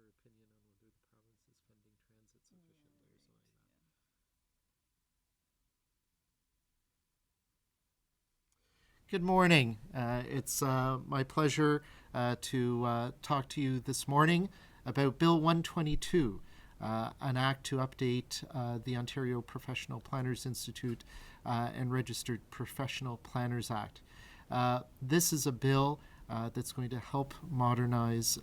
her opinion on whether the province is funding transit sufficiently or something like that. Good morning. It's my pleasure to talk to you this morning about Bill 122, an act to update the Ontario Professional Planners Institute and Registered Professional Planners Act. This is a bill that's going to help modernize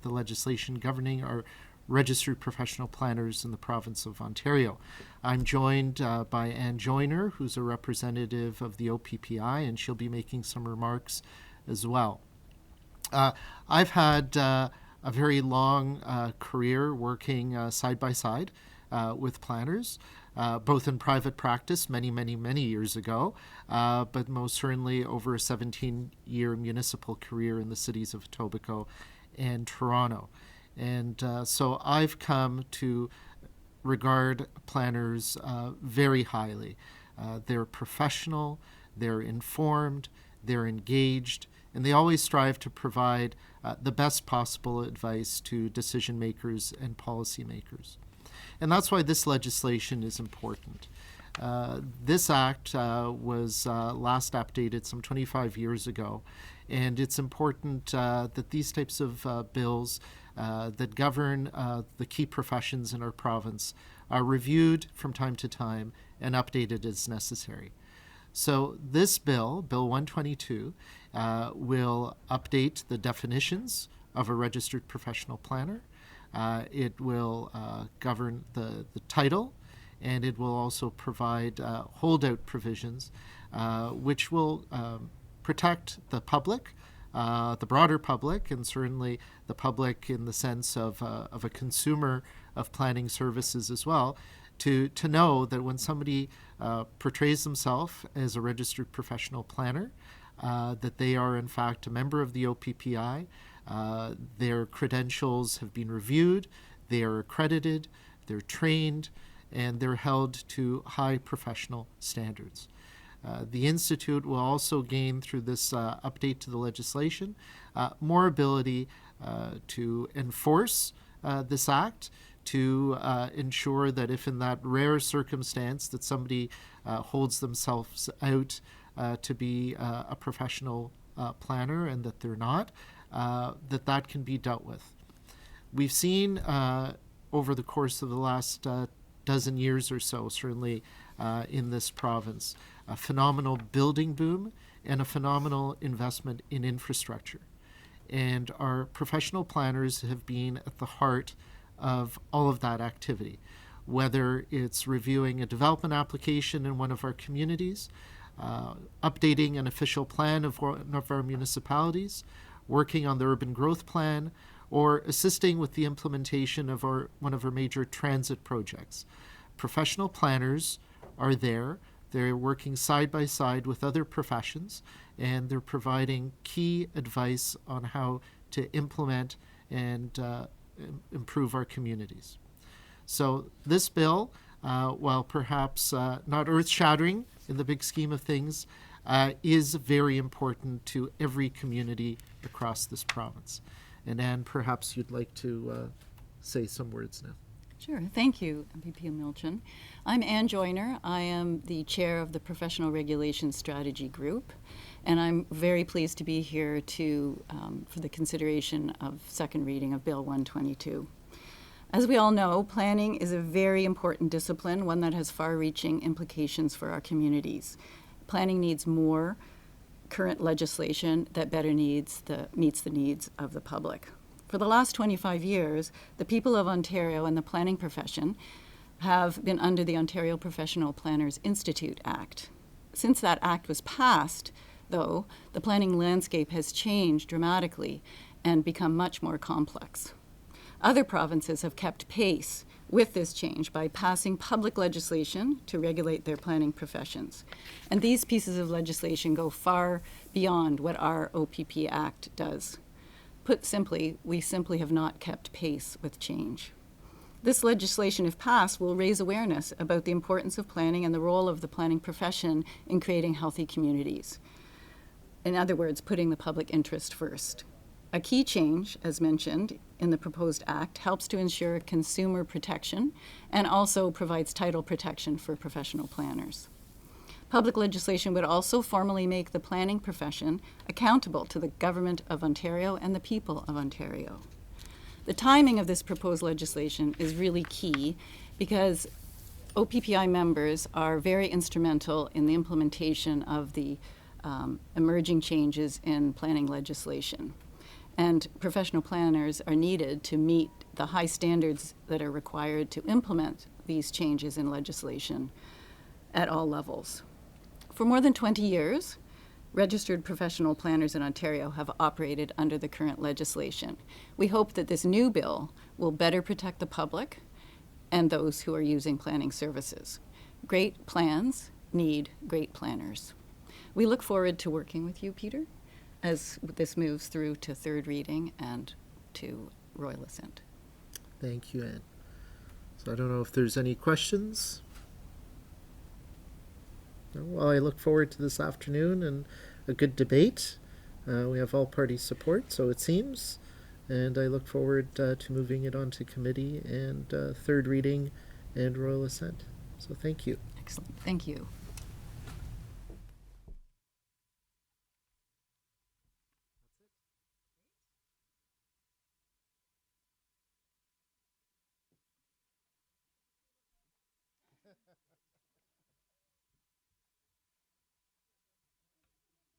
the legislation governing our registered professional planners in the province of Ontario. I'm joined by Anne Joyner, who's a representative of the OPPI, and she'll be making some remarks as well. I've had a very long career working side by side with planners, both in private practice many years ago, but most certainly over a 17-year municipal career in the cities of Etobicoke and Toronto. And so I've come to regard planners very highly. They're professional, they're informed, they're engaged, and they always strive to provide the best possible advice to decision makers and policymakers. And that's why this legislation is important. This act was last updated some 25 years ago, and it's important that these types of bills that govern the key professions in our province are reviewed from time to time and updated as necessary. So this bill, Bill 122, will update the definitions of a registered professional planner. It will govern the title, and it will also provide holdout provisions, which will protect the public, the broader public, and certainly the public in the sense of a consumer of planning services as well, to know that when somebody portrays themselves as a registered professional planner, that they are in fact a member of the OPPI, their credentials have been reviewed, they are accredited, they're trained, and they're held to high professional standards. The Institute will also gain, through this update to the legislation, more ability to enforce this act, to ensure that if in that rare circumstance that somebody holds themselves out to be a professional planner and that they're not, that can be dealt with. We've seen over the course of the last dozen years or so, certainly in this province, a phenomenal building boom and a phenomenal investment in infrastructure. And our professional planners have been at the heart of all of that activity, whether it's reviewing a development application in one of our communities, updating an official plan of one of our municipalities, working on the urban growth plan, or assisting with the implementation of one of our major transit projects. Professional planners are there. They're working side by side with other professions, and they're providing key advice on how to implement and improve our communities. So this bill, while perhaps not earth-shattering in the big scheme of things, is very important to every community across this province. And Anne, perhaps you'd like to say some words now. Sure. Thank you, MVP Milchin. I'm Anne Joyner. I am the chair of the Professional Regulation Strategy Group, and I'm very pleased to be here for the consideration of second reading of Bill 122. As we all know, planning is a very important discipline, one that has far-reaching implications for our communities. Planning needs more current legislation that better meets the needs of the public. For the last 25 years, the people of Ontario and the planning profession have been under the Ontario Professional Planners Institute Act. Since that act was passed, though, the planning landscape has changed dramatically and become much more complex. Other provinces have kept pace with this change by passing public legislation to regulate their planning professions. And these pieces of legislation go far beyond what our OPP Act does. Put simply, we simply have not kept pace with change. This legislation, if passed, will raise awareness about the importance of planning and the role of the planning profession in creating healthy communities. In other words, putting the public interest first. A key change, as mentioned, in the proposed act helps to ensure consumer protection and also provides title protection for professional planners. Public legislation would also formally make the planning profession accountable to the Government of Ontario and the people of Ontario. The timing of this proposed legislation is really key because OPPI members are very instrumental in the implementation of the emerging changes in planning legislation. And professional planners are needed to meet the high standards that are required to implement these changes in legislation at all levels. For more than 20 years, registered professional planners in Ontario have operated under the current legislation. We hope that this new bill will better protect the public and those who are using planning services. Great plans need great planners. We look forward to working with you, Peter, as this moves through to third reading and to royal assent. Thank you, Anne. So I don't know if there's any questions. No? Well, I look forward to this afternoon and a good debate. We have all party support, so it seems. And I look forward to moving it on to committee and third reading and royal assent. So thank you. Excellent. Thank you.